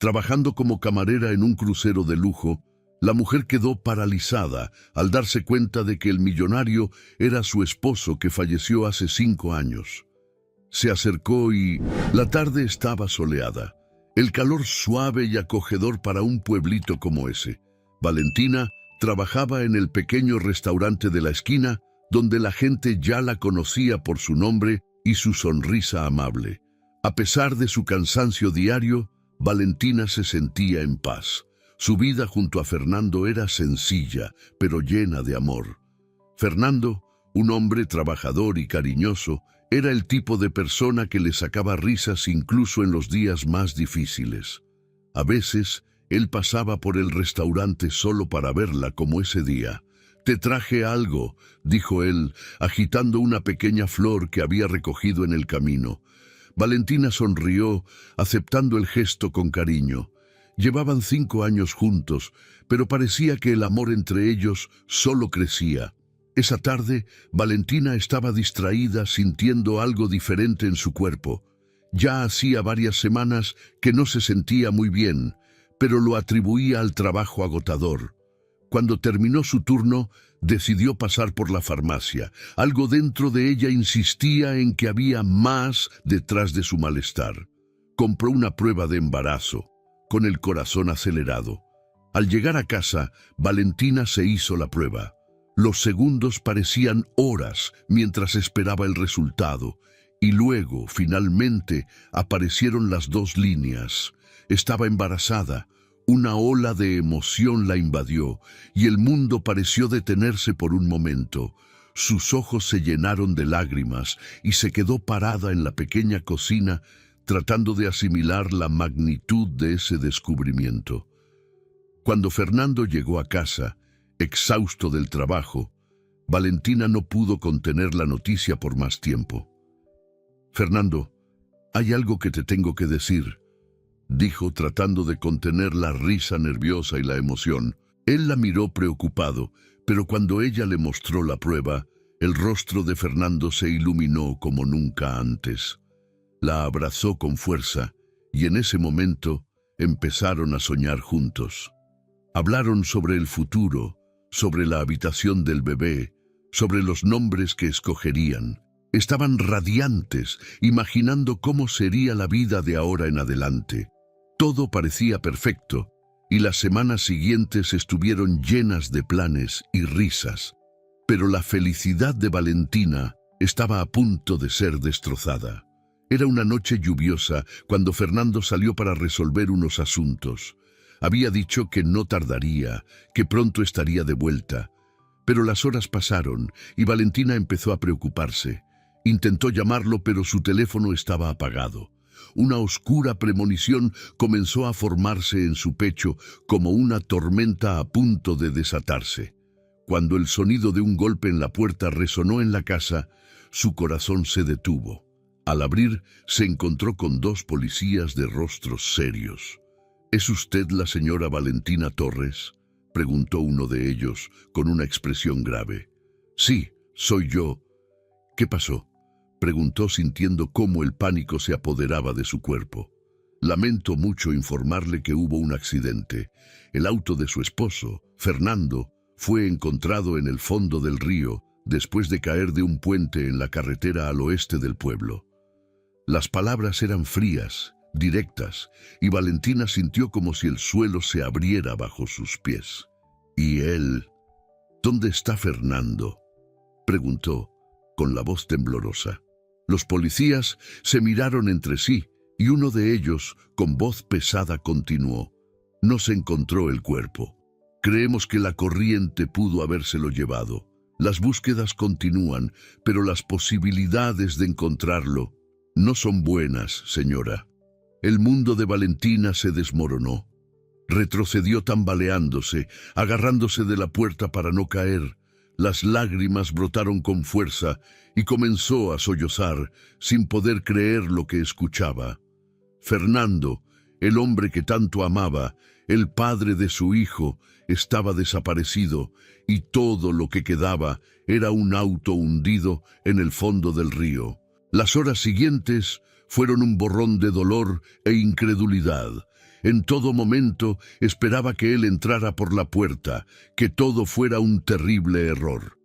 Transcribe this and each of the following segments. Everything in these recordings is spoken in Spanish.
Trabajando como camarera en un crucero de lujo, la mujer quedó paralizada al darse cuenta de que el millonario era su esposo que falleció hace 5 años. Se acercó y la tarde estaba soleada. El calor suave y acogedor para un pueblito como ese. Valentina trabajaba en el pequeño restaurante de la esquina, donde la gente ya la conocía por su nombre y su sonrisa amable. A pesar de su cansancio diario, Valentina se sentía en paz. Su vida junto a Fernando era sencilla, pero llena de amor. Fernando, un hombre trabajador y cariñoso, era el tipo de persona que le sacaba risas incluso en los días más difíciles. A veces, él pasaba por el restaurante solo para verla, como ese día. «Te traje algo», dijo él, agitando una pequeña flor que había recogido en el camino. Valentina sonrió, aceptando el gesto con cariño. Llevaban 5 años juntos, pero parecía que el amor entre ellos solo crecía. Esa tarde, Valentina estaba distraída, sintiendo algo diferente en su cuerpo. Ya hacía varias semanas que no se sentía muy bien, pero lo atribuía al trabajo agotador. Cuando terminó su turno, decidió pasar por la farmacia. Algo dentro de ella insistía en que había más detrás de su malestar. Compró una prueba de embarazo, con el corazón acelerado. Al llegar a casa, Valentina se hizo la prueba. Los segundos parecían horas mientras esperaba el resultado, y luego, finalmente, aparecieron las 2 líneas. Estaba embarazada. Una ola de emoción la invadió, y el mundo pareció detenerse por un momento. Sus ojos se llenaron de lágrimas, y se quedó parada en la pequeña cocina, tratando de asimilar la magnitud de ese descubrimiento. Cuando Fernando llegó a casa, exhausto del trabajo, Valentina no pudo contener la noticia por más tiempo. «Fernando, hay algo que te tengo que decir», dijo tratando de contener la risa nerviosa y la emoción. Él la miró preocupado, pero cuando ella le mostró la prueba, el rostro de Fernando se iluminó como nunca antes. La abrazó con fuerza, y en ese momento empezaron a soñar juntos. Hablaron sobre el futuro, sobre la habitación del bebé, sobre los nombres que escogerían. Estaban radiantes, imaginando cómo sería la vida de ahora en adelante. Todo parecía perfecto, y las semanas siguientes estuvieron llenas de planes y risas. Pero la felicidad de Valentina estaba a punto de ser destrozada. Era una noche lluviosa cuando Fernando salió para resolver unos asuntos. Había dicho que no tardaría, que pronto estaría de vuelta. Pero las horas pasaron y Valentina empezó a preocuparse. Intentó llamarlo, pero su teléfono estaba apagado. Una oscura premonición comenzó a formarse en su pecho como una tormenta a punto de desatarse. Cuando el sonido de un golpe en la puerta resonó en la casa, su corazón se detuvo. Al abrir, se encontró con 2 policías de rostros serios. «¿Es usted la señora Valentina Torres?», preguntó uno de ellos con una expresión grave. «Sí, soy yo». «¿Qué pasó?», preguntó sintiendo cómo el pánico se apoderaba de su cuerpo. «Lamento mucho informarle que hubo un accidente. El auto de su esposo, Fernando, fue encontrado en el fondo del río después de caer de un puente en la carretera al oeste del pueblo». Las palabras eran frías, directas, y Valentina sintió como si el suelo se abriera bajo sus pies. «¿Y él? ¿Dónde está Fernando?», preguntó, con la voz temblorosa. Los policías se miraron entre sí, y uno de ellos, con voz pesada, continuó: «No se encontró el cuerpo. Creemos que la corriente pudo habérselo llevado. Las búsquedas continúan, pero las posibilidades de encontrarlo no son buenas, señora». El mundo de Valentina se desmoronó. Retrocedió tambaleándose, agarrándose de la puerta para no caer. Las lágrimas brotaron con fuerza y comenzó a sollozar, sin poder creer lo que escuchaba. Fernando, el hombre que tanto amaba, el padre de su hijo, estaba desaparecido, y todo lo que quedaba era un auto hundido en el fondo del río. Las horas siguientes fueron un borrón de dolor e incredulidad. En todo momento esperaba que él entrara por la puerta, que todo fuera un terrible error.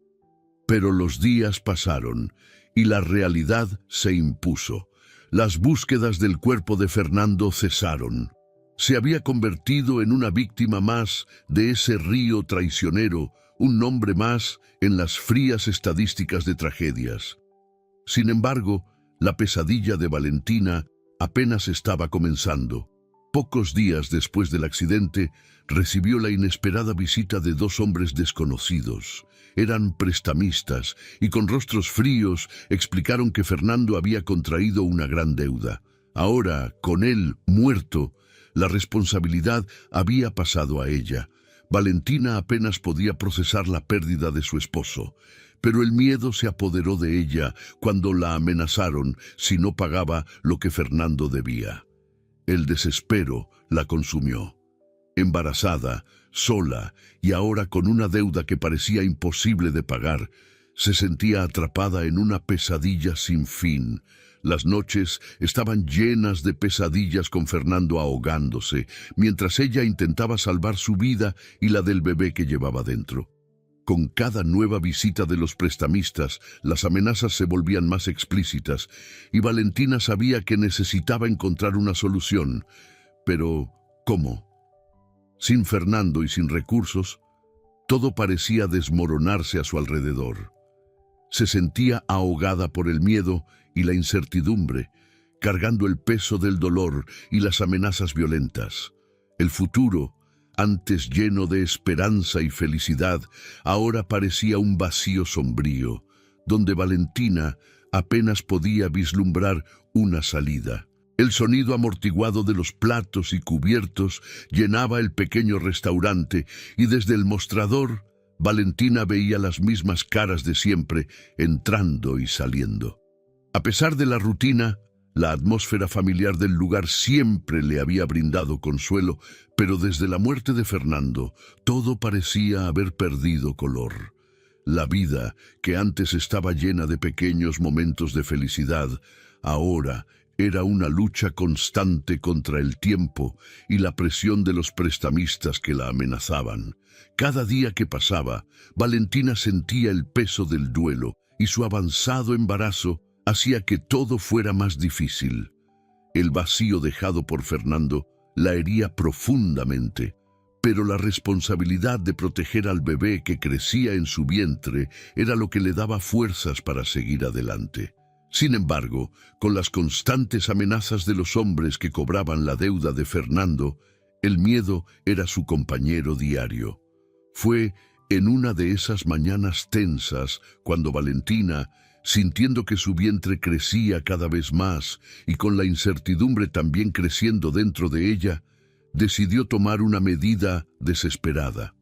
Pero los días pasaron y la realidad se impuso. Las búsquedas del cuerpo de Fernando cesaron. Se había convertido en una víctima más de ese río traicionero, un nombre más en las frías estadísticas de tragedias. Sin embargo, la pesadilla de Valentina apenas estaba comenzando. Pocos días después del accidente, recibió la inesperada visita de dos hombres desconocidos. Eran prestamistas y con rostros fríos explicaron que Fernando había contraído una gran deuda. Ahora, con él muerto, la responsabilidad había pasado a ella. Valentina apenas podía procesar la pérdida de su esposo, pero el miedo se apoderó de ella cuando la amenazaron si no pagaba lo que Fernando debía. El desespero la consumió. Embarazada, sola y ahora con una deuda que parecía imposible de pagar, se sentía atrapada en una pesadilla sin fin. Las noches estaban llenas de pesadillas con Fernando ahogándose, mientras ella intentaba salvar su vida y la del bebé que llevaba dentro. Con cada nueva visita de los prestamistas, las amenazas se volvían más explícitas y Valentina sabía que necesitaba encontrar una solución. Pero, ¿cómo? Sin Fernando y sin recursos, todo parecía desmoronarse a su alrededor. Se sentía ahogada por el miedo y la incertidumbre, cargando el peso del dolor y las amenazas violentas. El futuro, antes lleno de esperanza y felicidad, ahora parecía un vacío sombrío, donde Valentina apenas podía vislumbrar una salida. El sonido amortiguado de los platos y cubiertos llenaba el pequeño restaurante y desde el mostrador, Valentina veía las mismas caras de siempre, entrando y saliendo. A pesar de la rutina, la atmósfera familiar del lugar siempre le había brindado consuelo, pero desde la muerte de Fernando, todo parecía haber perdido color. La vida, que antes estaba llena de pequeños momentos de felicidad, ahora era una lucha constante contra el tiempo y la presión de los prestamistas que la amenazaban. Cada día que pasaba, Valentina sentía el peso del duelo y su avanzado embarazo hacía que todo fuera más difícil. El vacío dejado por Fernando la hería profundamente, pero la responsabilidad de proteger al bebé que crecía en su vientre era lo que le daba fuerzas para seguir adelante. Sin embargo, con las constantes amenazas de los hombres que cobraban la deuda de Fernando, el miedo era su compañero diario. Fue en una de esas mañanas tensas cuando Valentina, sintiendo que su vientre crecía cada vez más y con la incertidumbre también creciendo dentro de ella, decidió tomar una medida desesperada.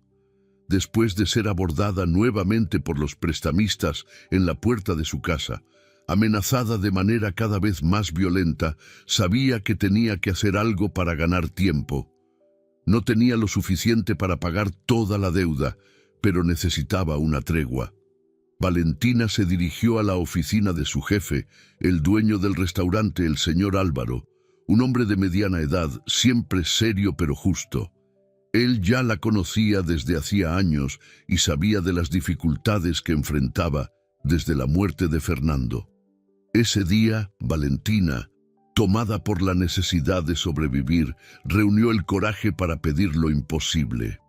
Después de ser abordada nuevamente por los prestamistas en la puerta de su casa, amenazada de manera cada vez más violenta, sabía que tenía que hacer algo para ganar tiempo. No tenía lo suficiente para pagar toda la deuda, pero necesitaba una tregua. Valentina se dirigió a la oficina de su jefe, el dueño del restaurante, el señor Álvaro, un hombre de mediana edad, siempre serio pero justo. Él ya la conocía desde hacía años y sabía de las dificultades que enfrentaba desde la muerte de Fernando. Ese día, Valentina, tomada por la necesidad de sobrevivir, reunió el coraje para pedir lo imposible.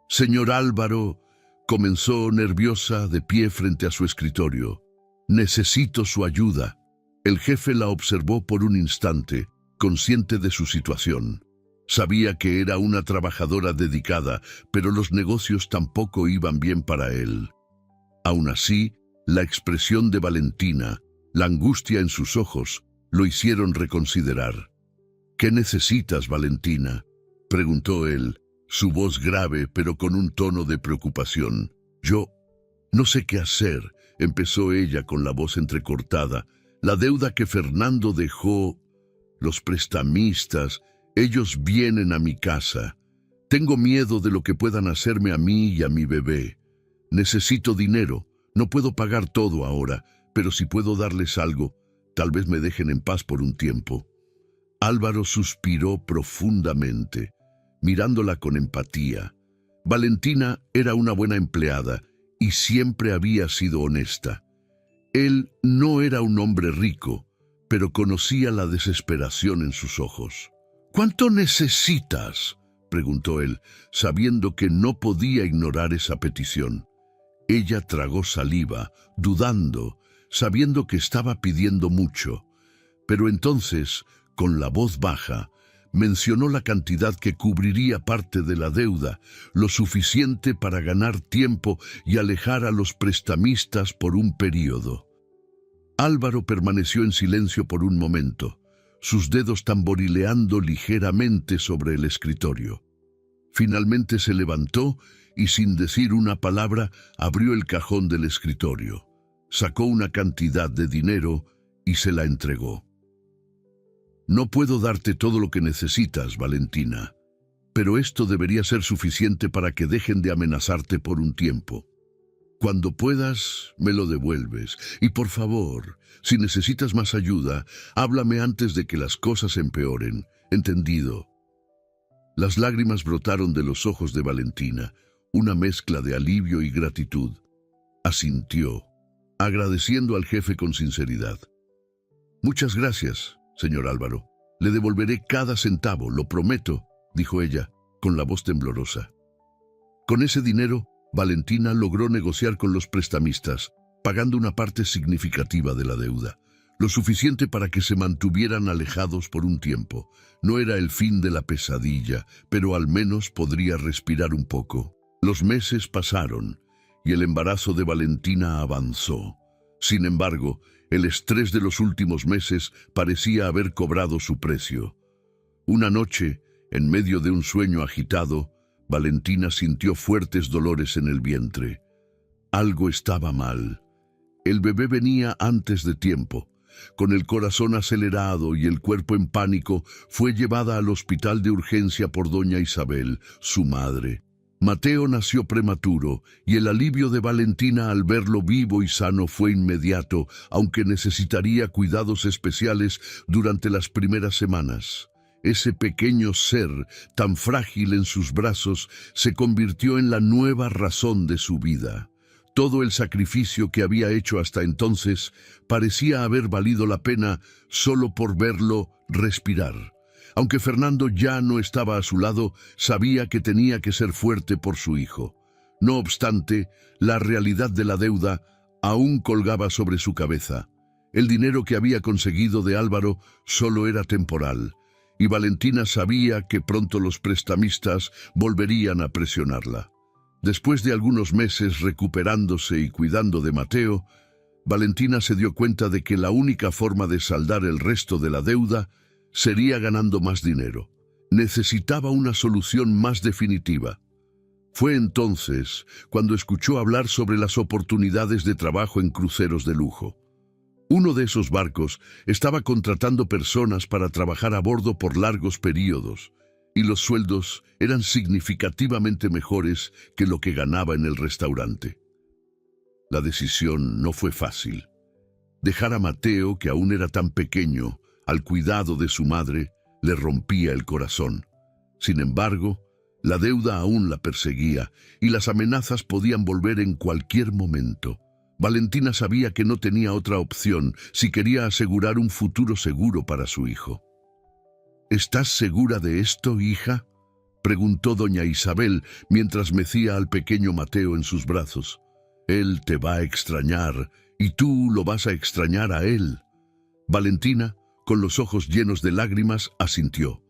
«Señor Álvaro», comenzó nerviosa de pie frente a su escritorio, «necesito su ayuda». El jefe la observó por un instante, consciente de su situación. Sabía que era una trabajadora dedicada, pero los negocios tampoco iban bien para él. Aún así, la expresión de Valentina, la angustia en sus ojos, lo hicieron reconsiderar. «¿Qué necesitas, Valentina?», preguntó él, su voz grave pero con un tono de preocupación. «Yo no sé qué hacer», empezó ella con la voz entrecortada. «La deuda que Fernando dejó, los prestamistas, ellos vienen a mi casa. Tengo miedo de lo que puedan hacerme a mí y a mi bebé. Necesito dinero, no puedo pagar todo ahora, pero si puedo darles algo, tal vez me dejen en paz por un tiempo». Álvaro suspiró profundamente, mirándola con empatía. Valentina era una buena empleada y siempre había sido honesta. Él no era un hombre rico, pero conocía la desesperación en sus ojos. «¿Cuánto necesitas?», preguntó él, sabiendo que no podía ignorar esa petición. Ella tragó saliva, dudando, sabiendo que estaba pidiendo mucho. Pero entonces, con la voz baja, mencionó la cantidad que cubriría parte de la deuda, lo suficiente para ganar tiempo y alejar a los prestamistas por un período. Álvaro permaneció en silencio por un momento, sus dedos tamborileando ligeramente sobre el escritorio. Finalmente se levantó y, sin decir una palabra, abrió el cajón del escritorio, sacó una cantidad de dinero y se la entregó. «No puedo darte todo lo que necesitas, Valentina, pero esto debería ser suficiente para que dejen de amenazarte por un tiempo. Cuando puedas, me lo devuelves. Y por favor, si necesitas más ayuda, háblame antes de que las cosas empeoren. ¿Entendido?». Las lágrimas brotaron de los ojos de Valentina, una mezcla de alivio y gratitud. Asintió, agradeciendo al jefe con sinceridad. «Muchas gracias, señor Álvaro. Le devolveré cada centavo, lo prometo», dijo ella, con la voz temblorosa. Con ese dinero, Valentina logró negociar con los prestamistas, pagando una parte significativa de la deuda, lo suficiente para que se mantuvieran alejados por un tiempo. No era el fin de la pesadilla, pero al menos podría respirar un poco. Los meses pasaron y el embarazo de Valentina avanzó. Sin embargo, el estrés de los últimos meses parecía haber cobrado su precio. Una noche, en medio de un sueño agitado, Valentina sintió fuertes dolores en el vientre. Algo estaba mal. El bebé venía antes de tiempo. Con el corazón acelerado y el cuerpo en pánico, fue llevada al hospital de urgencia por doña Isabel, su madre. Mateo nació prematuro y el alivio de Valentina al verlo vivo y sano fue inmediato, aunque necesitaría cuidados especiales durante las primeras semanas. Ese pequeño ser, tan frágil en sus brazos, se convirtió en la nueva razón de su vida. Todo el sacrificio que había hecho hasta entonces parecía haber valido la pena solo por verlo respirar. Aunque Fernando ya no estaba a su lado, sabía que tenía que ser fuerte por su hijo. No obstante, la realidad de la deuda aún colgaba sobre su cabeza. El dinero que había conseguido de Álvaro solo era temporal, y Valentina sabía que pronto los prestamistas volverían a presionarla. Después de algunos meses recuperándose y cuidando de Mateo, Valentina se dio cuenta de que la única forma de saldar el resto de la deuda sería ganando más dinero. Necesitaba una solución más definitiva. Fue entonces cuando escuchó hablar sobre las oportunidades de trabajo en cruceros de lujo. Uno de esos barcos estaba contratando personas para trabajar a bordo por largos periodos, y los sueldos eran significativamente mejores que lo que ganaba en el restaurante. La decisión no fue fácil. Dejar a Mateo, que aún era tan pequeño, al cuidado de su madre, le rompía el corazón. Sin embargo, la deuda aún la perseguía y las amenazas podían volver en cualquier momento. Valentina sabía que no tenía otra opción si quería asegurar un futuro seguro para su hijo. «¿Estás segura de esto, hija?», preguntó doña Isabel mientras mecía al pequeño Mateo en sus brazos. «Él te va a extrañar y tú lo vas a extrañar a él». Valentina, con los ojos llenos de lágrimas, asintió.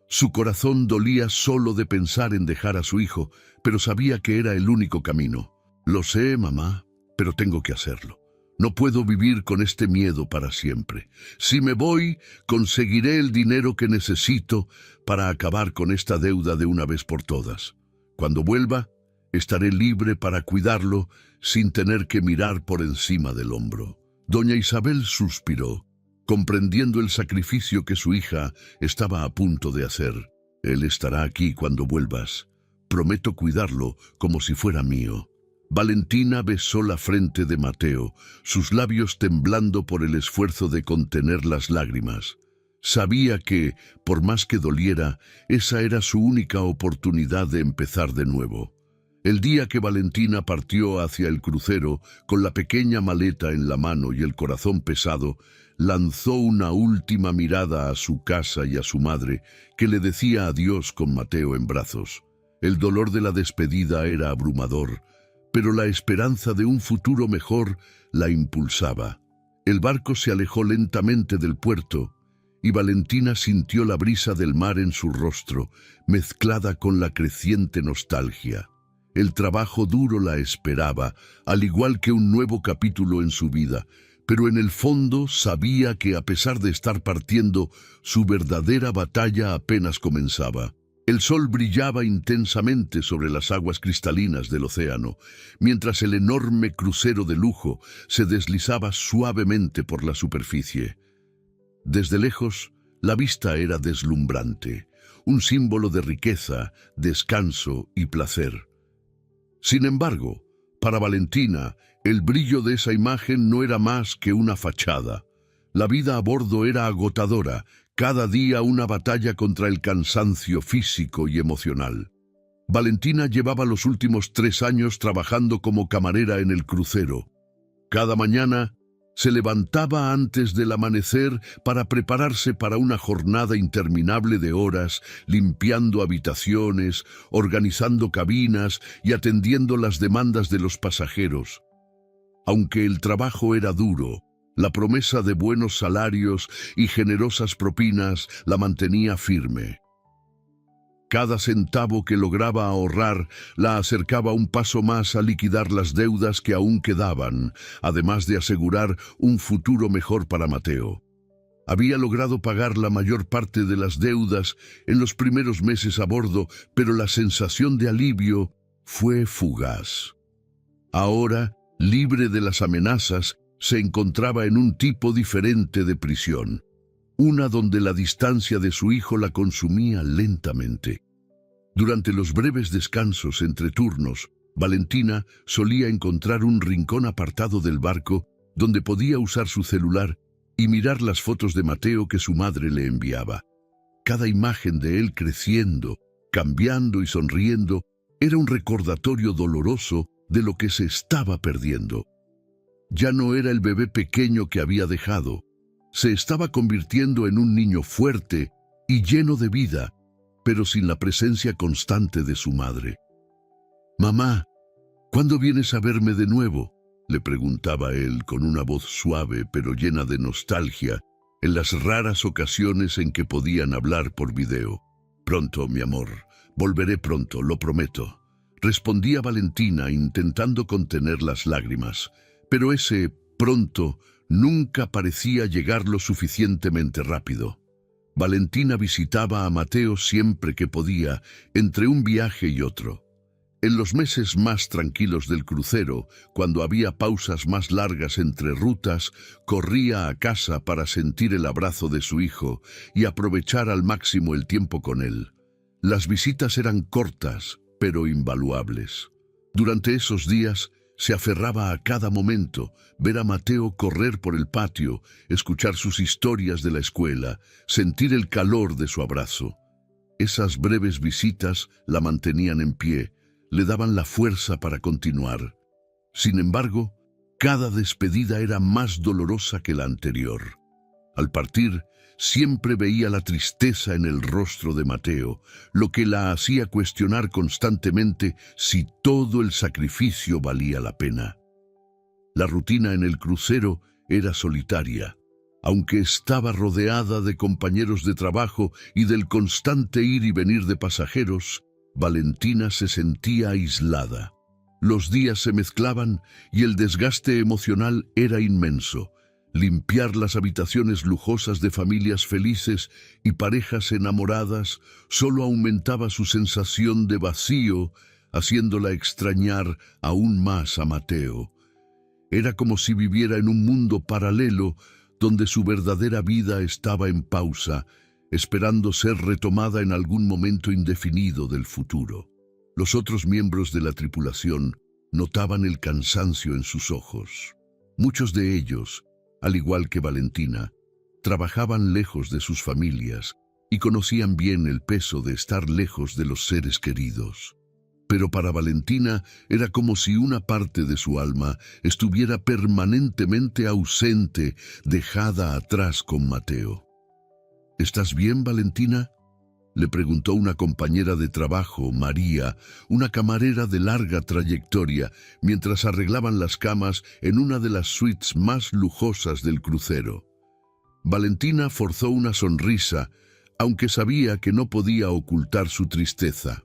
Su corazón dolía solo de pensar en dejar a su hijo, pero sabía que era el único camino. «Lo sé, mamá, pero tengo que hacerlo. No puedo vivir con este miedo para siempre. Si me voy, conseguiré el dinero que necesito para acabar con esta deuda de una vez por todas. Cuando vuelva, estaré libre para cuidarlo sin tener que mirar por encima del hombro». Doña Isabel suspiró, comprendiendo el sacrificio que su hija estaba a punto de hacer. «Él estará aquí cuando vuelvas. Prometo cuidarlo como si fuera mío». Valentina besó la frente de Mateo, sus labios temblando por el esfuerzo de contener las lágrimas. Sabía que, por más que doliera, esa era su única oportunidad de empezar de nuevo. El día que Valentina partió hacia el crucero, con la pequeña maleta en la mano y el corazón pesado, lanzó una última mirada a su casa y a su madre, que le decía adiós con Mateo en brazos. El dolor de la despedida era abrumador, pero la esperanza de un futuro mejor la impulsaba. El barco se alejó lentamente del puerto, y Valentina sintió la brisa del mar en su rostro, mezclada con la creciente nostalgia. El trabajo duro la esperaba, al igual que un nuevo capítulo en su vida, pero en el fondo sabía que a pesar de estar partiendo, su verdadera batalla apenas comenzaba. El sol brillaba intensamente sobre las aguas cristalinas del océano, mientras el enorme crucero de lujo se deslizaba suavemente por la superficie. Desde lejos, la vista era deslumbrante, un símbolo de riqueza, descanso y placer. Sin embargo, para Valentina, el brillo de esa imagen no era más que una fachada. La vida a bordo era agotadora, cada día una batalla contra el cansancio físico y emocional. Valentina llevaba los últimos 3 años trabajando como camarera en el crucero. Cada mañana se levantaba antes del amanecer para prepararse para una jornada interminable de horas, limpiando habitaciones, organizando cabinas y atendiendo las demandas de los pasajeros. Aunque el trabajo era duro, la promesa de buenos salarios y generosas propinas la mantenía firme. Cada centavo que lograba ahorrar la acercaba un paso más a liquidar las deudas que aún quedaban, además de asegurar un futuro mejor para Mateo. Había logrado pagar la mayor parte de las deudas en los primeros meses a bordo, pero la sensación de alivio fue fugaz. Ahora, libre de las amenazas, se encontraba en un tipo diferente de prisión, una donde la distancia de su hijo la consumía lentamente. Durante los breves descansos entre turnos, Valentina solía encontrar un rincón apartado del barco donde podía usar su celular y mirar las fotos de Mateo que su madre le enviaba. Cada imagen de él creciendo, cambiando y sonriendo era un recordatorio doloroso de lo que se estaba perdiendo. Ya no era el bebé pequeño que había dejado. Se estaba convirtiendo en un niño fuerte y lleno de vida, pero sin la presencia constante de su madre. «Mamá, ¿cuándo vienes a verme de nuevo?», le preguntaba él con una voz suave pero llena de nostalgia, en las raras ocasiones en que podían hablar por video. «Pronto, mi amor, volveré pronto, lo prometo», respondía Valentina intentando contener las lágrimas, pero ese pronto nunca parecía llegar lo suficientemente rápido. Valentina visitaba a Mateo siempre que podía, entre un viaje y otro. En los meses más tranquilos del crucero, cuando había pausas más largas entre rutas, corría a casa para sentir el abrazo de su hijo y aprovechar al máximo el tiempo con él. Las visitas eran cortas, pero invaluables. Durante esos días, se aferraba a cada momento, ver a Mateo correr por el patio, escuchar sus historias de la escuela, sentir el calor de su abrazo. Esas breves visitas la mantenían en pie, le daban la fuerza para continuar. Sin embargo, cada despedida era más dolorosa que la anterior. Al partir, siempre veía la tristeza en el rostro de Mateo, lo que la hacía cuestionar constantemente si todo el sacrificio valía la pena. La rutina en el crucero era solitaria. Aunque estaba rodeada de compañeros de trabajo y del constante ir y venir de pasajeros, Valentina se sentía aislada. Los días se mezclaban y el desgaste emocional era inmenso. Limpiar las habitaciones lujosas de familias felices y parejas enamoradas solo aumentaba su sensación de vacío, haciéndola extrañar aún más a Mateo. Era como si viviera en un mundo paralelo donde su verdadera vida estaba en pausa, esperando ser retomada en algún momento indefinido del futuro. Los otros miembros de la tripulación notaban el cansancio en sus ojos. Muchos de ellos, al igual que Valentina, Trabajaban lejos de sus familias y conocían bien el peso de estar lejos de los seres queridos. Pero para Valentina era como si una parte de su alma estuviera permanentemente ausente, dejada atrás con Mateo. ¿Estás bien, Valentina?, le preguntó una compañera de trabajo, María, una camarera de larga trayectoria, mientras arreglaban las camas en una de las suites más lujosas del crucero. Valentina forzó una sonrisa, aunque sabía que no podía ocultar su tristeza.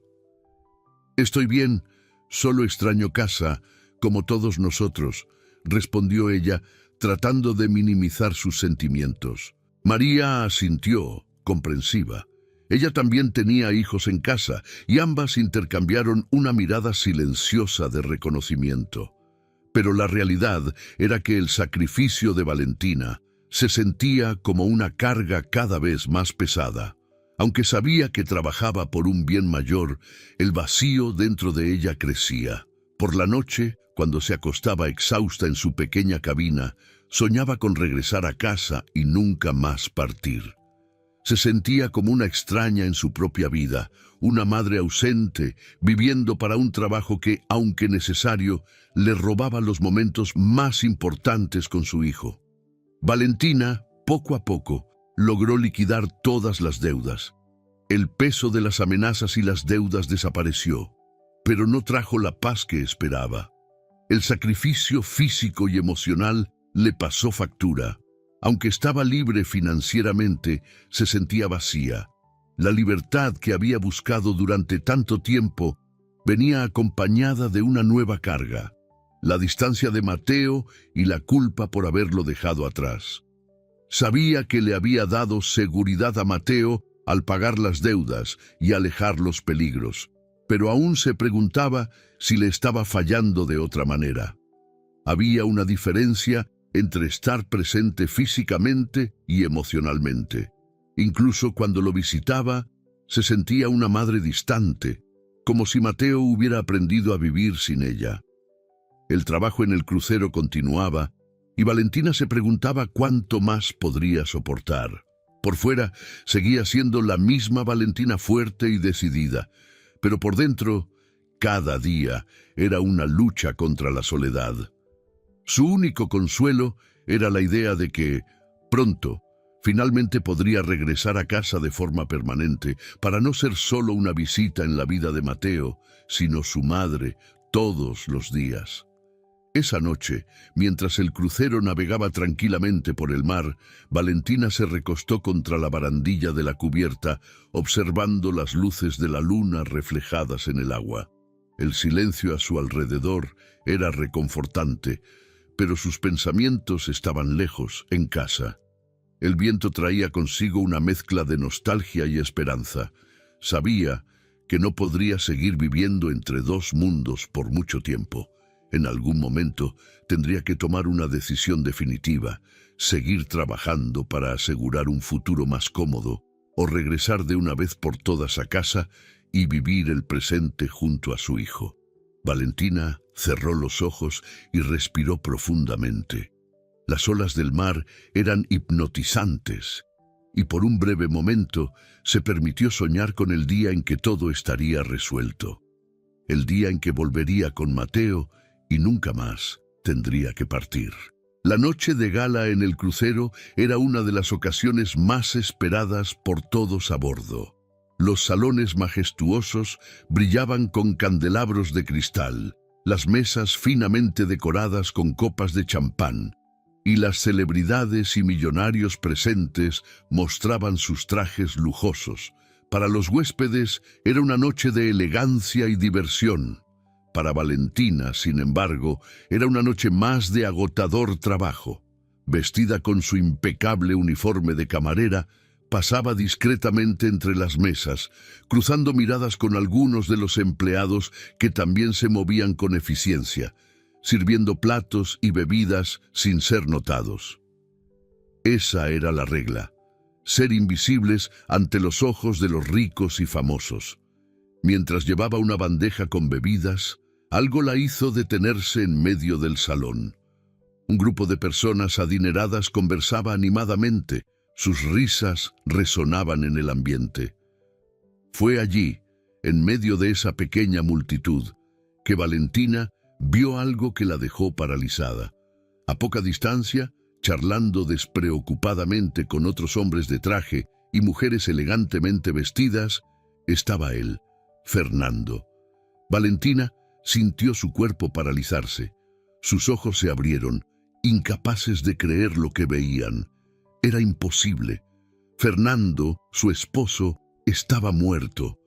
«Estoy bien, solo extraño casa, como todos nosotros», respondió ella, tratando de minimizar sus sentimientos. María asintió, comprensiva. Ella también tenía hijos en casa, y ambas intercambiaron una mirada silenciosa de reconocimiento. Pero la realidad era que el sacrificio de Valentina se sentía como una carga cada vez más pesada. Aunque sabía que trabajaba por un bien mayor, el vacío dentro de ella crecía. Por la noche, cuando se acostaba exhausta en su pequeña cabina, soñaba con regresar a casa y nunca más partir. Se sentía como una extraña en su propia vida, una madre ausente, viviendo para un trabajo que, aunque necesario, le robaba los momentos más importantes con su hijo. Valentina, poco a poco, logró liquidar todas las deudas. El peso de las amenazas y las deudas desapareció, pero no trajo la paz que esperaba. El sacrificio físico y emocional le pasó factura. Aunque estaba libre financieramente, se sentía vacía. La libertad que había buscado durante tanto tiempo venía acompañada de una nueva carga: la distancia de Mateo y la culpa por haberlo dejado atrás. Sabía que le había dado seguridad a Mateo al pagar las deudas y alejar los peligros, pero aún se preguntaba si le estaba fallando de otra manera. Había una diferencia entre estar presente físicamente y emocionalmente. Incluso cuando lo visitaba, se sentía una madre distante, como si Mateo hubiera aprendido a vivir sin ella. El trabajo en el crucero continuaba, y Valentina se preguntaba cuánto más podría soportar. Por fuera, seguía siendo la misma Valentina, fuerte y decidida, pero por dentro, cada día era una lucha contra la soledad. Su único consuelo era la idea de que, pronto, finalmente podría regresar a casa de forma permanente, para no ser solo una visita en la vida de Mateo, sino su madre todos los días. Esa noche, mientras el crucero navegaba tranquilamente por el mar, Valentina se recostó contra la barandilla de la cubierta, observando las luces de la luna reflejadas en el agua. El silencio a su alrededor era reconfortante, pero sus pensamientos estaban lejos, en casa. El viento traía consigo una mezcla de nostalgia y esperanza. Sabía que no podría seguir viviendo entre dos mundos por mucho tiempo. En algún momento tendría que tomar una decisión definitiva: seguir trabajando para asegurar un futuro más cómodo, o regresar de una vez por todas a casa y vivir el presente junto a su hijo. Valentina cerró los ojos y respiró profundamente. Las olas del mar eran hipnotizantes, y por un breve momento se permitió soñar con el día en que todo estaría resuelto. El día en que volvería con Mateo y nunca más tendría que partir. La noche de gala en el crucero era una de las ocasiones más esperadas por todos a bordo. Los salones majestuosos brillaban con candelabros de cristal, las mesas finamente decoradas con copas de champán, y las celebridades y millonarios presentes mostraban sus trajes lujosos. Para los huéspedes era una noche de elegancia y diversión. Para Valentina, sin embargo, era una noche más de agotador trabajo. Vestida con su impecable uniforme de camarera, pasaba discretamente entre las mesas, cruzando miradas con algunos de los empleados que también se movían con eficiencia, sirviendo platos y bebidas sin ser notados. Esa era la regla: ser invisibles ante los ojos de los ricos y famosos. Mientras llevaba una bandeja con bebidas, algo la hizo detenerse en medio del salón. Un grupo de personas adineradas conversaba animadamente, Sus risas resonaban en el ambiente. Fue allí, en medio de esa pequeña multitud, que Valentina vio algo que la dejó paralizada. A poca distancia, charlando despreocupadamente con otros hombres de traje y mujeres elegantemente vestidas, estaba él, Fernando. Valentina sintió su cuerpo paralizarse. Sus ojos se abrieron, incapaces de creer lo que veían. Era imposible. Fernando, su esposo, estaba muerto.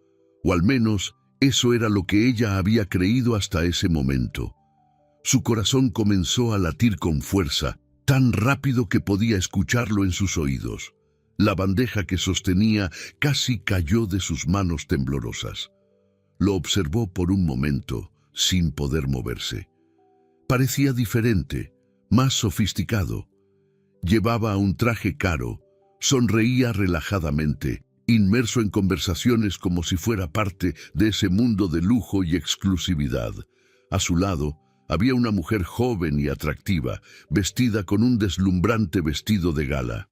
O al menos, eso era lo que ella había creído hasta ese momento. Su corazón comenzó a latir con fuerza, tan rápido que podía escucharlo en sus oídos. La bandeja que sostenía casi cayó de sus manos temblorosas. Lo observó por un momento, sin poder moverse. Parecía diferente, más sofisticado. Llevaba un traje caro, sonreía relajadamente, inmerso en conversaciones como si fuera parte de ese mundo de lujo y exclusividad. A su lado había una mujer joven y atractiva, vestida con un deslumbrante vestido de gala.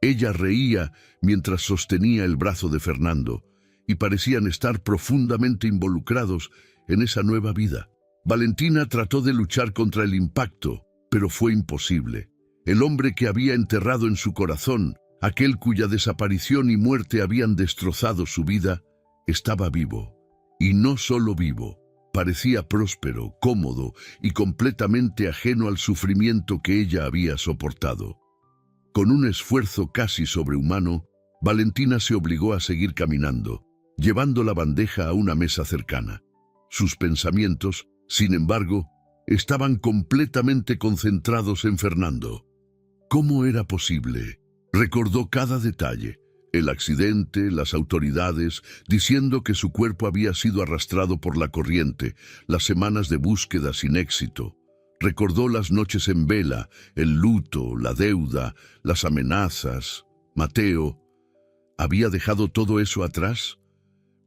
Ella reía mientras sostenía el brazo de Fernando, y parecían estar profundamente involucrados en esa nueva vida. Valentina trató de luchar contra el impacto, pero fue imposible. El hombre que había enterrado en su corazón, aquel cuya desaparición y muerte habían destrozado su vida, estaba vivo. Y no solo vivo, parecía próspero, cómodo y completamente ajeno al sufrimiento que ella había soportado. Con un esfuerzo casi sobrehumano, Valentina se obligó a seguir caminando, llevando la bandeja a una mesa cercana. Sus pensamientos, sin embargo, estaban completamente concentrados en Fernando. ¿Cómo era posible? Recordó cada detalle: el accidente, las autoridades, diciendo que su cuerpo había sido arrastrado por la corriente, las semanas de búsqueda sin éxito. Recordó las noches en vela, el luto, la deuda, las amenazas. Mateo. ¿Había dejado todo eso atrás?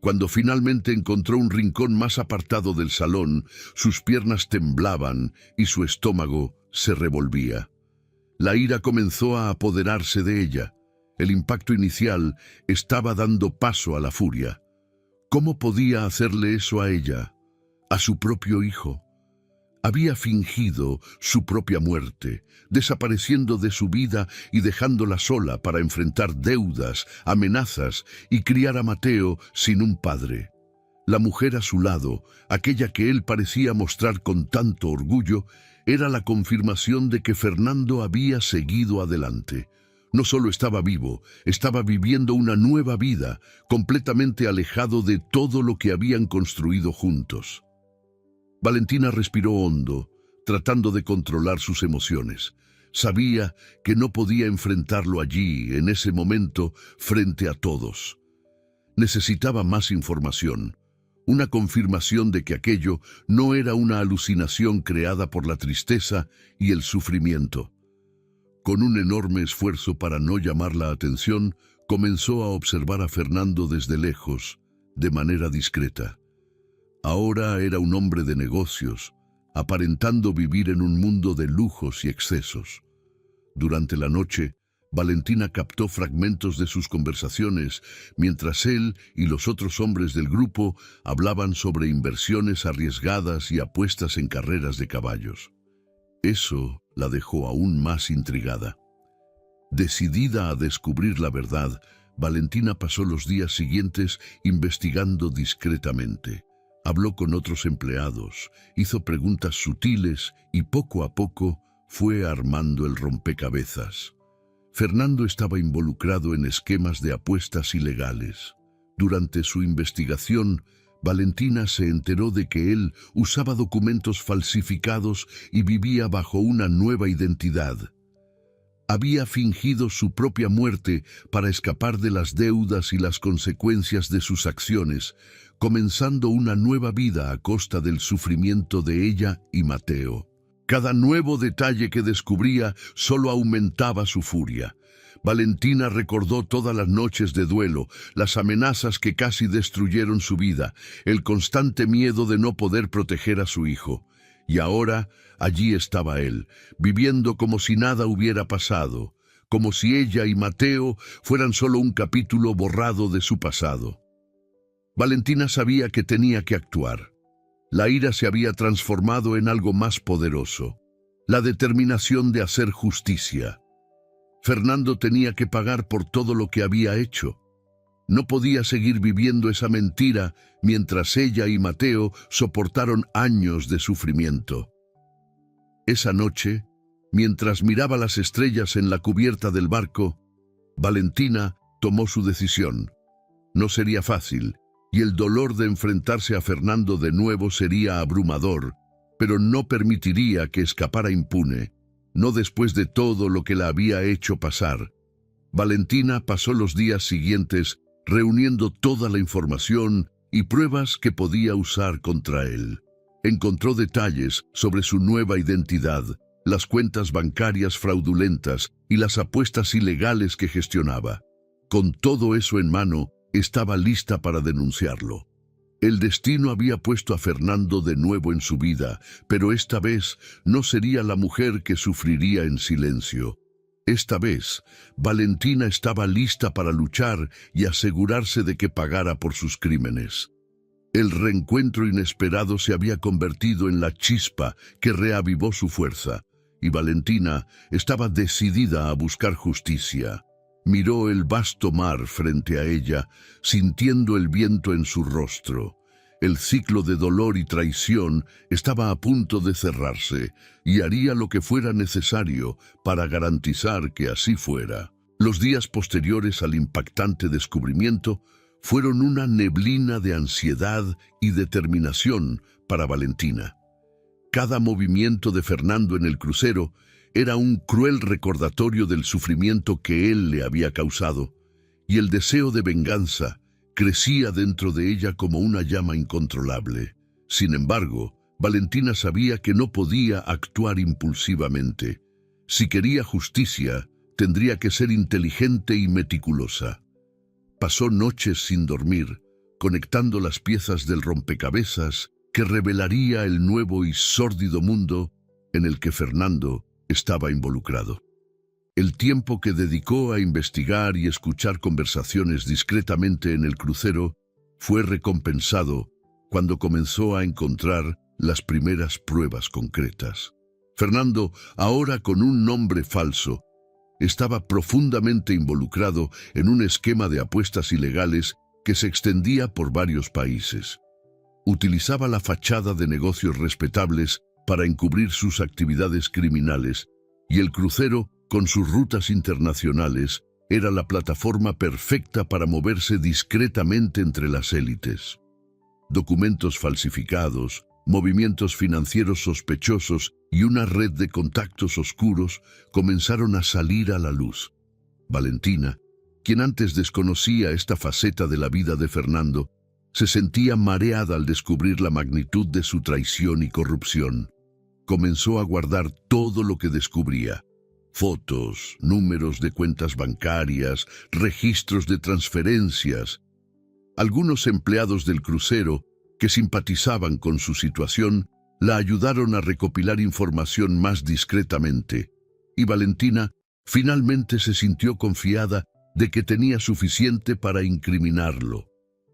Cuando finalmente encontró un rincón más apartado del salón, sus piernas temblaban y su estómago se revolvía. La ira comenzó a apoderarse de ella. El impacto inicial estaba dando paso a la furia. ¿Cómo podía hacerle eso a ella? A su propio hijo. Había fingido su propia muerte, desapareciendo de su vida y dejándola sola para enfrentar deudas, amenazas y criar a Mateo sin un padre. La mujer a su lado, aquella que él parecía mostrar con tanto orgullo, era la confirmación de que Fernando había seguido adelante. No solo estaba vivo, estaba viviendo una nueva vida, completamente alejado de todo lo que habían construido juntos. Valentina respiró hondo, tratando de controlar sus emociones. Sabía que no podía enfrentarlo allí, en ese momento, frente a todos. Necesitaba más información, una confirmación de que aquello no era una alucinación creada por la tristeza y el sufrimiento. Con un enorme esfuerzo para no llamar la atención, comenzó a observar a Fernando desde lejos, de manera discreta. Ahora era un hombre de negocios, aparentando vivir en un mundo de lujos y excesos. Durante la noche, Valentina captó fragmentos de sus conversaciones, mientras él y los otros hombres del grupo hablaban sobre inversiones arriesgadas y apuestas en carreras de caballos. Eso la dejó aún más intrigada. Decidida a descubrir la verdad, Valentina pasó los días siguientes investigando discretamente. Habló con otros empleados, hizo preguntas sutiles y poco a poco fue armando el rompecabezas. Fernando estaba involucrado en esquemas de apuestas ilegales. Durante su investigación, Valentina se enteró de que él usaba documentos falsificados y vivía bajo una nueva identidad. Había fingido su propia muerte para escapar de las deudas y las consecuencias de sus acciones, comenzando una nueva vida a costa del sufrimiento de ella y Mateo. Cada nuevo detalle que descubría solo aumentaba su furia. Valentina recordó todas las noches de duelo, las amenazas que casi destruyeron su vida, el constante miedo de no poder proteger a su hijo. Y ahora, allí estaba él, viviendo como si nada hubiera pasado, como si ella y Mateo fueran solo un capítulo borrado de su pasado. Valentina sabía que tenía que actuar. La ira se había transformado en algo más poderoso, la determinación de hacer justicia. Fernando tenía que pagar por todo lo que había hecho. No podía seguir viviendo esa mentira mientras ella y Mateo soportaron años de sufrimiento. Esa noche, mientras miraba las estrellas en la cubierta del barco, Valentina tomó su decisión. No sería fácil, y el dolor de enfrentarse a Fernando de nuevo sería abrumador, pero no permitiría que escapara impune, no después de todo lo que la había hecho pasar. Valentina pasó los días siguientes reuniendo toda la información y pruebas que podía usar contra él. Encontró detalles sobre su nueva identidad, las cuentas bancarias fraudulentas y las apuestas ilegales que gestionaba. Con todo eso en mano, estaba lista para denunciarlo. El destino había puesto a Fernando de nuevo en su vida, pero esta vez no sería la mujer que sufriría en silencio. Esta vez, Valentina estaba lista para luchar y asegurarse de que pagara por sus crímenes. El reencuentro inesperado se había convertido en la chispa que reavivó su fuerza, y Valentina estaba decidida a buscar justicia. Miró el vasto mar frente a ella, sintiendo el viento en su rostro. El ciclo de dolor y traición estaba a punto de cerrarse, y haría lo que fuera necesario para garantizar que así fuera. Los días posteriores al impactante descubrimiento fueron una neblina de ansiedad y determinación para Valentina. Cada movimiento de Fernando en el crucero era un cruel recordatorio del sufrimiento que él le había causado, y el deseo de venganza crecía dentro de ella como una llama incontrolable. Sin embargo, Valentina sabía que no podía actuar impulsivamente. Si quería justicia, tendría que ser inteligente y meticulosa. Pasó noches sin dormir, conectando las piezas del rompecabezas que revelaría el nuevo y sórdido mundo en el que Fernando estaba involucrado. El tiempo que dedicó a investigar y escuchar conversaciones discretamente en el crucero fue recompensado cuando comenzó a encontrar las primeras pruebas concretas. Fernando, ahora con un nombre falso, estaba profundamente involucrado en un esquema de apuestas ilegales que se extendía por varios países. Utilizaba la fachada de negocios respetables para encubrir sus actividades criminales, y el crucero, con sus rutas internacionales, era la plataforma perfecta para moverse discretamente entre las élites. Documentos falsificados, movimientos financieros sospechosos y una red de contactos oscuros comenzaron a salir a la luz. Valentina, quien antes desconocía esta faceta de la vida de Fernando, se sentía mareada al descubrir la magnitud de su traición y corrupción. Comenzó a guardar todo lo que descubría: fotos, números de cuentas bancarias, registros de transferencias. Algunos empleados del crucero, que simpatizaban con su situación, la ayudaron a recopilar información más discretamente, y Valentina finalmente se sintió confiada de que tenía suficiente para incriminarlo.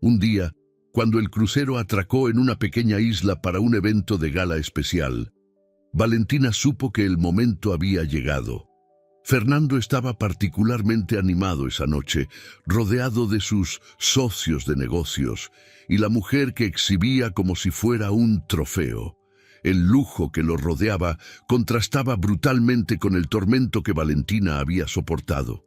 Un día, cuando el crucero atracó en una pequeña isla para un evento de gala especial, Valentina supo que el momento había llegado. Fernando estaba particularmente animado esa noche, rodeado de sus socios de negocios, y la mujer que exhibía como si fuera un trofeo. El lujo que lo rodeaba contrastaba brutalmente con el tormento que Valentina había soportado.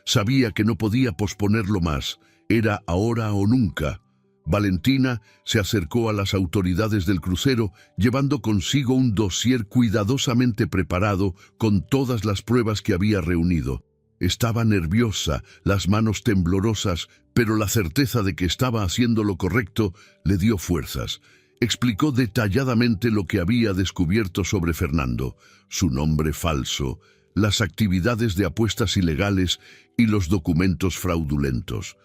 Sabía que no podía posponerlo más, era ahora o nunca. Valentina se acercó a las autoridades del crucero, llevando consigo un dossier cuidadosamente preparado con todas las pruebas que había reunido. Estaba nerviosa, las manos temblorosas, pero la certeza de que estaba haciendo lo correcto le dio fuerzas. Explicó detalladamente lo que había descubierto sobre Fernando, su nombre falso, las actividades de apuestas ilegales y los documentos fraudulentos.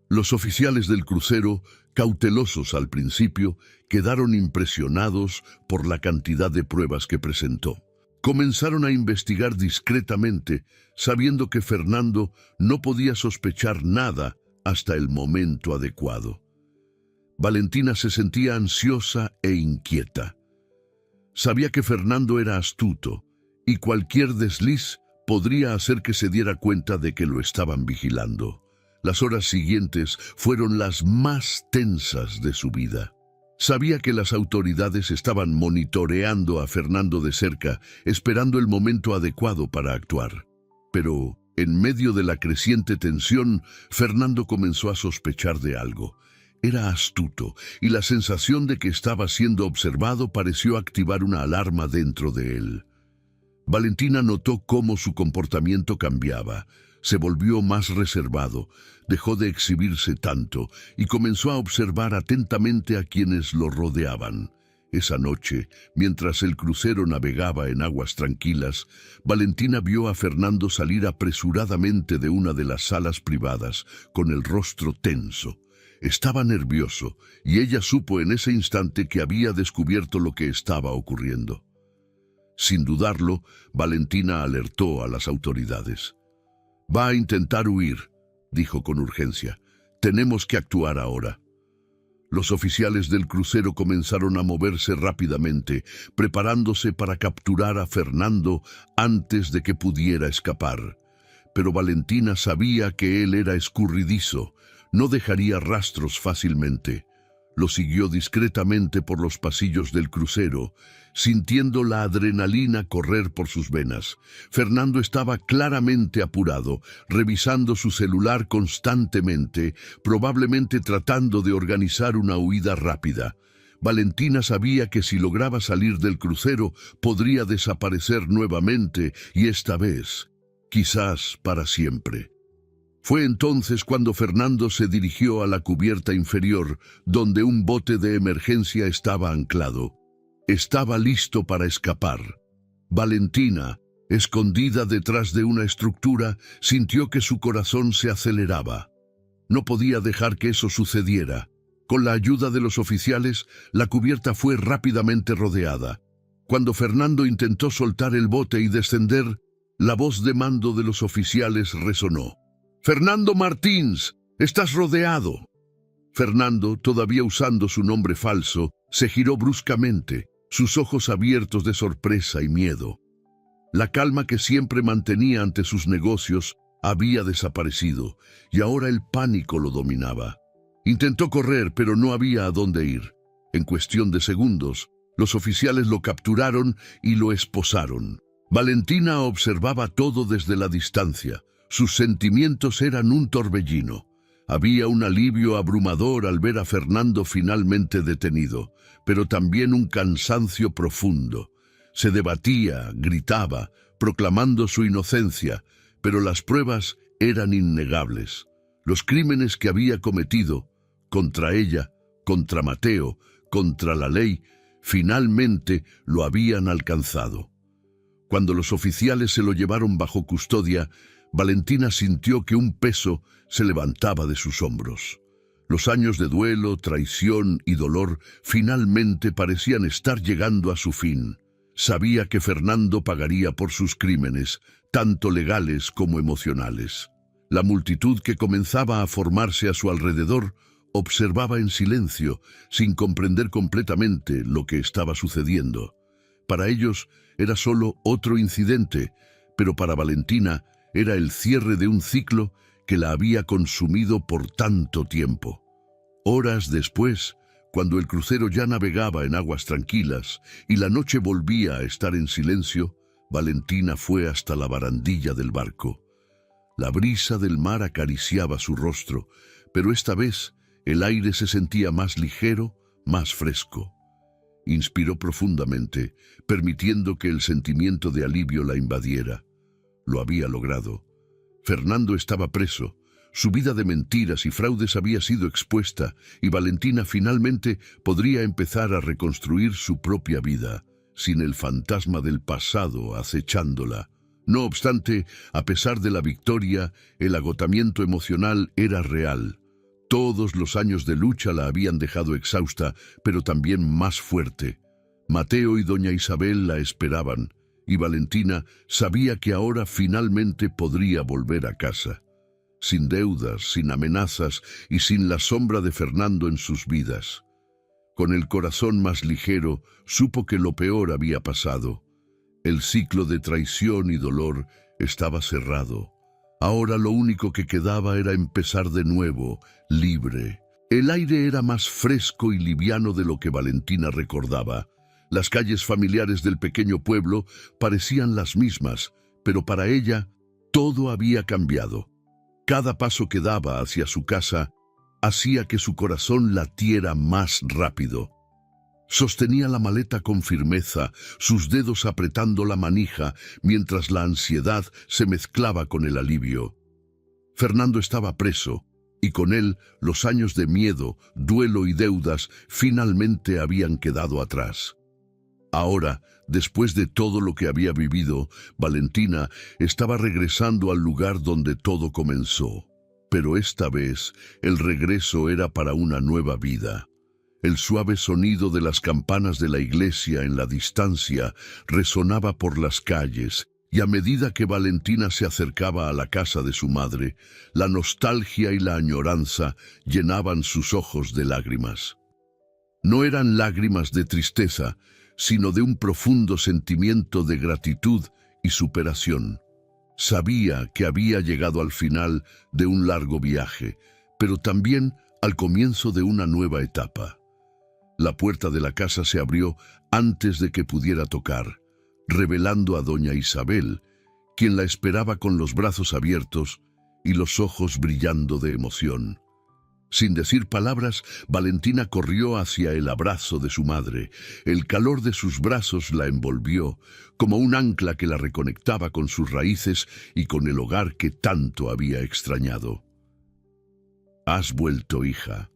Los oficiales del crucero, cautelosos al principio, quedaron impresionados por la cantidad de pruebas que presentó. Comenzaron a investigar discretamente, sabiendo que Fernando no podía sospechar nada hasta el momento adecuado. Valentina se sentía ansiosa e inquieta. Sabía que Fernando era astuto y cualquier desliz podría hacer que se diera cuenta de que lo estaban vigilando. Las horas siguientes fueron las más tensas de su vida. Sabía que las autoridades estaban monitoreando a Fernando de cerca, esperando el momento adecuado para actuar. Pero, en medio de la creciente tensión, Fernando comenzó a sospechar de algo. Era astuto, y la sensación de que estaba siendo observado pareció activar una alarma dentro de él. Valentina notó cómo su comportamiento cambiaba. Se volvió más reservado, dejó de exhibirse tanto y comenzó a observar atentamente a quienes lo rodeaban. Esa noche, mientras el crucero navegaba en aguas tranquilas, Valentina vio a Fernando salir apresuradamente de una de las salas privadas, con el rostro tenso. Estaba nervioso, y ella supo en ese instante que había descubierto lo que estaba ocurriendo. Sin dudarlo, Valentina alertó a las autoridades. «Va a intentar huir», dijo con urgencia. «Tenemos que actuar ahora». Los oficiales del crucero comenzaron a moverse rápidamente, preparándose para capturar a Fernando antes de que pudiera escapar. Pero Valentina sabía que él era escurridizo, no dejaría rastros fácilmente. Lo siguió discretamente por los pasillos del crucero, sintiendo la adrenalina correr por sus venas. Fernando estaba claramente apurado, revisando su celular constantemente, probablemente tratando de organizar una huida rápida. Valentina sabía que si lograba salir del crucero, podría desaparecer nuevamente, y esta vez, quizás para siempre. Fue entonces cuando Fernando se dirigió a la cubierta inferior, donde un bote de emergencia estaba anclado. Estaba listo para escapar. Valentina, escondida detrás de una estructura, sintió que su corazón se aceleraba. No podía dejar que eso sucediera. Con la ayuda de los oficiales, la cubierta fue rápidamente rodeada. Cuando Fernando intentó soltar el bote y descender, la voz de mando de los oficiales resonó. «Fernando Martins, estás rodeado». Fernando, todavía usando su nombre falso, se giró bruscamente, sus ojos abiertos de sorpresa y miedo. La calma que siempre mantenía ante sus negocios había desaparecido, y ahora el pánico lo dominaba. Intentó correr, pero no había a dónde ir. En cuestión de segundos, los oficiales lo capturaron y lo esposaron. Valentina observaba todo desde la distancia. Sus sentimientos eran un torbellino. Había un alivio abrumador al ver a Fernando finalmente detenido, pero también un cansancio profundo. Se debatía, gritaba, proclamando su inocencia, pero las pruebas eran innegables. Los crímenes que había cometido, contra ella, contra Mateo, contra la ley, finalmente lo habían alcanzado. Cuando los oficiales se lo llevaron bajo custodia, Valentina sintió que un peso se levantaba de sus hombros. Los años de duelo, traición y dolor finalmente parecían estar llegando a su fin. Sabía que Fernando pagaría por sus crímenes, tanto legales como emocionales. La multitud que comenzaba a formarse a su alrededor observaba en silencio, sin comprender completamente lo que estaba sucediendo. Para ellos era solo otro incidente, pero para Valentina era el cierre de un ciclo que la había consumido por tanto tiempo. Horas después, cuando el crucero ya navegaba en aguas tranquilas y la noche volvía a estar en silencio, Valentina fue hasta la barandilla del barco. La brisa del mar acariciaba su rostro, pero esta vez el aire se sentía más ligero, más fresco. Inspiró profundamente, permitiendo que el sentimiento de alivio la invadiera. Lo había logrado. Fernando estaba preso. Su vida de mentiras y fraudes había sido expuesta y Valentina finalmente podría empezar a reconstruir su propia vida, sin el fantasma del pasado acechándola. No obstante, a pesar de la victoria, el agotamiento emocional era real. Todos los años de lucha la habían dejado exhausta, pero también más fuerte. Mateo y doña Isabel la esperaban. y Valentina sabía que ahora finalmente podría volver a casa, sin deudas, sin amenazas y sin la sombra de Fernando en sus vidas. Con el corazón más ligero, supo que lo peor había pasado. El ciclo de traición y dolor estaba cerrado. Ahora lo único que quedaba era empezar de nuevo, libre. El aire era más fresco y liviano de lo que Valentina recordaba. Las calles familiares del pequeño pueblo parecían las mismas, pero para ella todo había cambiado. Cada paso que daba hacia su casa hacía que su corazón latiera más rápido. Sostenía la maleta con firmeza, sus dedos apretando la manija, mientras la ansiedad se mezclaba con el alivio. Fernando estaba preso, y con él los años de miedo, duelo y deudas finalmente habían quedado atrás. Ahora, después de todo lo que había vivido, Valentina estaba regresando al lugar donde todo comenzó. Pero esta vez, el regreso era para una nueva vida. El suave sonido de las campanas de la iglesia en la distancia resonaba por las calles, y a medida que Valentina se acercaba a la casa de su madre, la nostalgia y la añoranza llenaban sus ojos de lágrimas. No eran lágrimas de tristeza, sino de un profundo sentimiento de gratitud y superación. Sabía que había llegado al final de un largo viaje, pero también al comienzo de una nueva etapa. La puerta de la casa se abrió antes de que pudiera tocar, revelando a doña Isabel, quien la esperaba con los brazos abiertos y los ojos brillando de emoción. Sin decir palabras, Valentina corrió hacia el abrazo de su madre. El calor de sus brazos la envolvió, como un ancla que la reconectaba con sus raíces y con el hogar que tanto había extrañado. «Has vuelto, hija».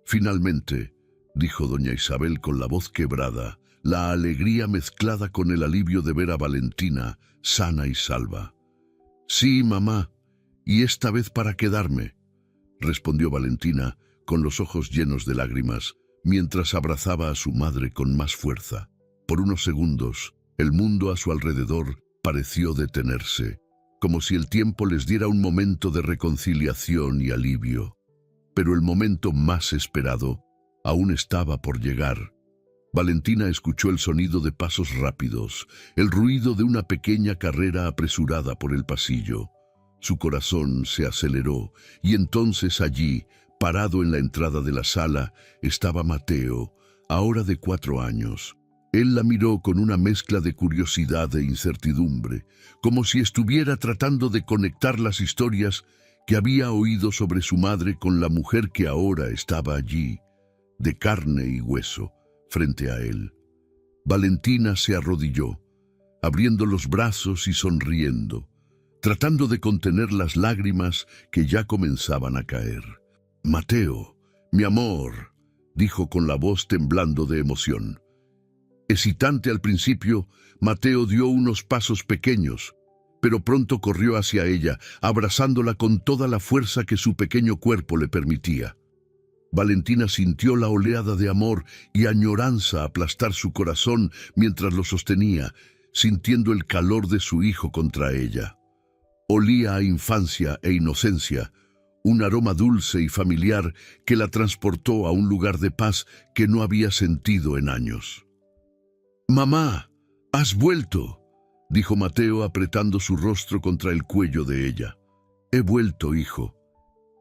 Finalmente, dijo doña Isabel con la voz quebrada, la alegría mezclada con el alivio de ver a Valentina sana y salva. «Sí, mamá, y esta vez para quedarme», respondió Valentina con los ojos llenos de lágrimas, mientras abrazaba a su madre con más fuerza. Por unos segundos, el mundo a su alrededor pareció detenerse, como si el tiempo les diera un momento de reconciliación y alivio. Pero el momento más esperado aún estaba por llegar. Valentina escuchó el sonido de pasos rápidos, el ruido de una pequeña carrera apresurada por el pasillo. Su corazón se aceleró, y entonces allí, parado en la entrada de la sala, estaba Mateo, ahora de 4 años. Él la miró con una mezcla de curiosidad e incertidumbre, como si estuviera tratando de conectar las historias que había oído sobre su madre con la mujer que ahora estaba allí, de carne y hueso, frente a él. Valentina se arrodilló, abriendo los brazos y sonriendo, tratando de contener las lágrimas que ya comenzaban a caer. «Mateo, mi amor», dijo con la voz temblando de emoción. Hesitante al principio, Mateo dio unos pasos pequeños, pero pronto corrió hacia ella, abrazándola con toda la fuerza que su pequeño cuerpo le permitía. Valentina sintió la oleada de amor y añoranza aplastar su corazón mientras lo sostenía, sintiendo el calor de su hijo contra ella. Olía a infancia e inocencia, un aroma dulce y familiar que la transportó a un lugar de paz que no había sentido en años. «Mamá, has vuelto», dijo Mateo apretando su rostro contra el cuello de ella. «He vuelto, hijo,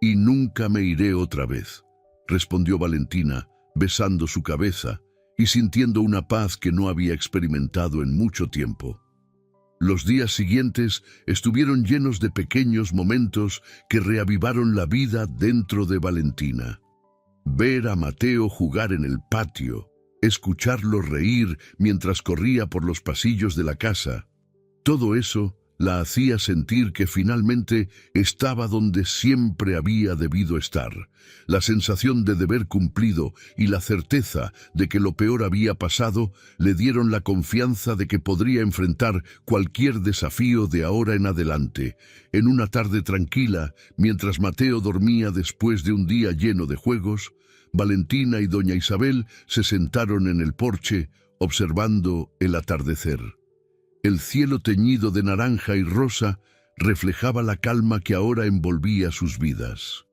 y nunca me iré otra vez», respondió Valentina, besando su cabeza y sintiendo una paz que no había experimentado en mucho tiempo. Los días siguientes estuvieron llenos de pequeños momentos que reavivaron la vida dentro de Valentina. Ver a Mateo jugar en el patio, escucharlo reír mientras corría por los pasillos de la casa, todo eso la hacía sentir que finalmente estaba donde siempre había debido estar. La sensación de deber cumplido y la certeza de que lo peor había pasado le dieron la confianza de que podría enfrentar cualquier desafío de ahora en adelante. En una tarde tranquila, mientras Mateo dormía después de un día lleno de juegos, Valentina y doña Isabel se sentaron en el porche observando el atardecer. El cielo teñido de naranja y rosa reflejaba la calma que ahora envolvía sus vidas.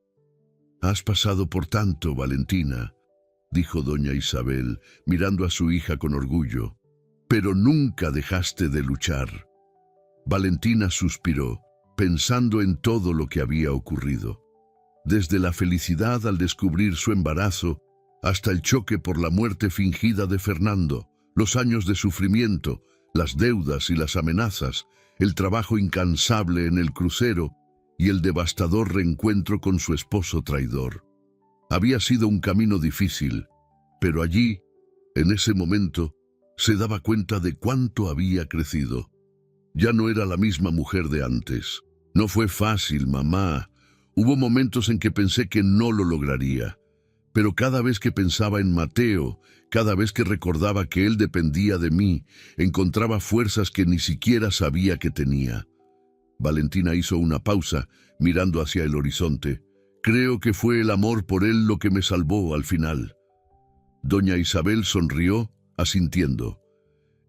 «Has pasado por tanto, Valentina», dijo doña Isabel, mirando a su hija con orgullo, «pero nunca dejaste de luchar». Valentina suspiró, pensando en todo lo que había ocurrido. Desde la felicidad al descubrir su embarazo, hasta el choque por la muerte fingida de Fernando, los años de sufrimiento, las deudas y las amenazas, el trabajo incansable en el crucero y el devastador reencuentro con su esposo traidor. Había sido un camino difícil, pero allí, en ese momento, se daba cuenta de cuánto había crecido. Ya no era la misma mujer de antes. «No fue fácil, mamá. Hubo momentos en que pensé que no lo lograría. Pero cada vez que pensaba en Mateo, cada vez que recordaba que él dependía de mí, encontraba fuerzas que ni siquiera sabía que tenía». Valentina hizo una pausa, mirando hacia el horizonte. «Creo que fue el amor por él lo que me salvó al final». Doña Isabel sonrió, asintiendo.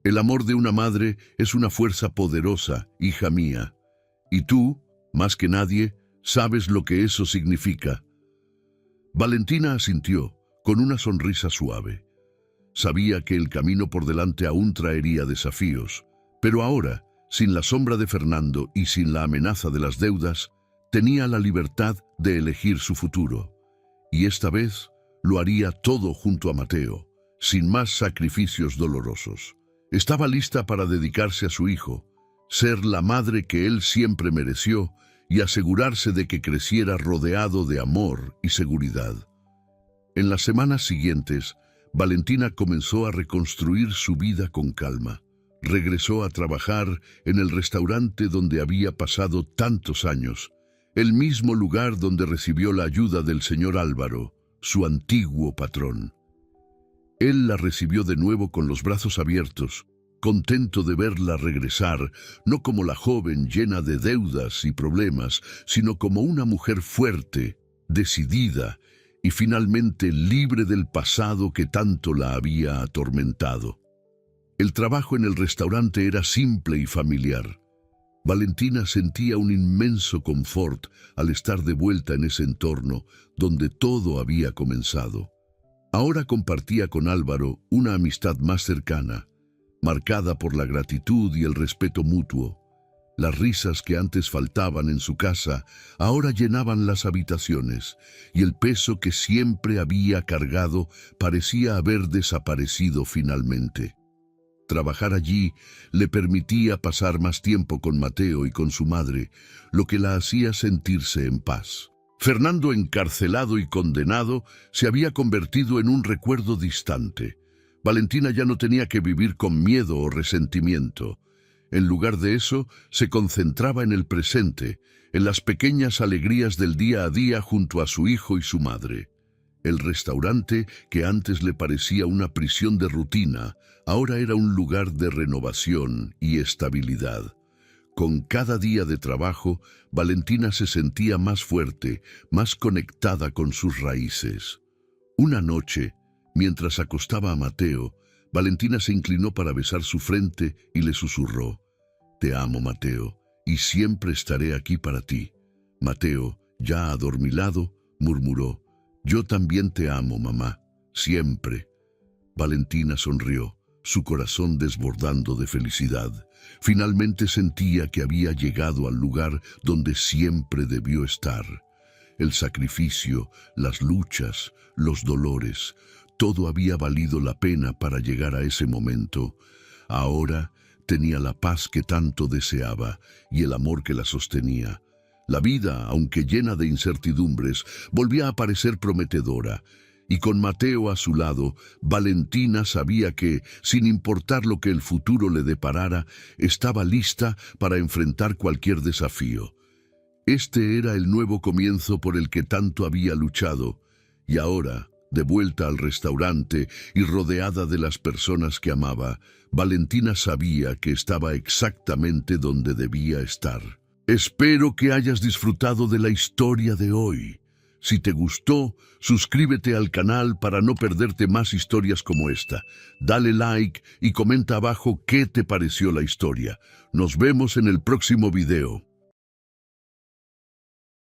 «El amor de una madre es una fuerza poderosa, hija mía. Y tú, más que nadie, sabes lo que eso significa». Valentina asintió, con una sonrisa suave. Sabía que el camino por delante aún traería desafíos, pero ahora, sin la sombra de Fernando y sin la amenaza de las deudas, tenía la libertad de elegir su futuro. Y esta vez lo haría todo junto a Mateo, sin más sacrificios dolorosos. Estaba lista para dedicarse a su hijo, ser la madre que él siempre mereció y asegurarse de que creciera rodeado de amor y seguridad. En las semanas siguientes, Valentina comenzó a reconstruir su vida con calma. Regresó a trabajar en el restaurante donde había pasado tantos años, el mismo lugar donde recibió la ayuda del señor Álvaro, su antiguo patrón. Él la recibió de nuevo con los brazos abiertos, contento de verla regresar, no como la joven llena de deudas y problemas, sino como una mujer fuerte, decidida y finalmente libre del pasado que tanto la había atormentado. El trabajo en el restaurante era simple y familiar. Valentina sentía un inmenso confort al estar de vuelta en ese entorno donde todo había comenzado. Ahora compartía con Álvaro una amistad más cercana, marcada por la gratitud y el respeto mutuo. Las risas que antes faltaban en su casa ahora llenaban las habitaciones, y el peso que siempre había cargado parecía haber desaparecido finalmente. Trabajar allí le permitía pasar más tiempo con Mateo y con su madre, lo que la hacía sentirse en paz. Fernando, encarcelado y condenado, se había convertido en un recuerdo distante. Valentina ya no tenía que vivir con miedo o resentimiento. En lugar de eso, se concentraba en el presente, en las pequeñas alegrías del día a día junto a su hijo y su madre. El restaurante, que antes le parecía una prisión de rutina, ahora era un lugar de renovación y estabilidad. Con cada día de trabajo, Valentina se sentía más fuerte, más conectada con sus raíces. Una noche, mientras acostaba a Mateo, Valentina se inclinó para besar su frente y le susurró: «Te amo, Mateo, y siempre estaré aquí para ti». Mateo, ya adormilado, murmuró: «Yo también te amo, mamá, siempre». Valentina sonrió, su corazón desbordando de felicidad. Finalmente sentía que había llegado al lugar donde siempre debió estar. El sacrificio, las luchas, los dolores, todo había valido la pena para llegar a ese momento. Ahora tenía la paz que tanto deseaba y el amor que la sostenía. La vida, aunque llena de incertidumbres, volvía a parecer prometedora. Y con Mateo a su lado, Valentina sabía que, sin importar lo que el futuro le deparara, estaba lista para enfrentar cualquier desafío. Este era el nuevo comienzo por el que tanto había luchado, y ahora, de vuelta al restaurante y rodeada de las personas que amaba, Valentina sabía que estaba exactamente donde debía estar. Espero que hayas disfrutado de la historia de hoy. Si te gustó, suscríbete al canal para no perderte más historias como esta. Dale like y comenta abajo qué te pareció la historia. Nos vemos en el próximo video.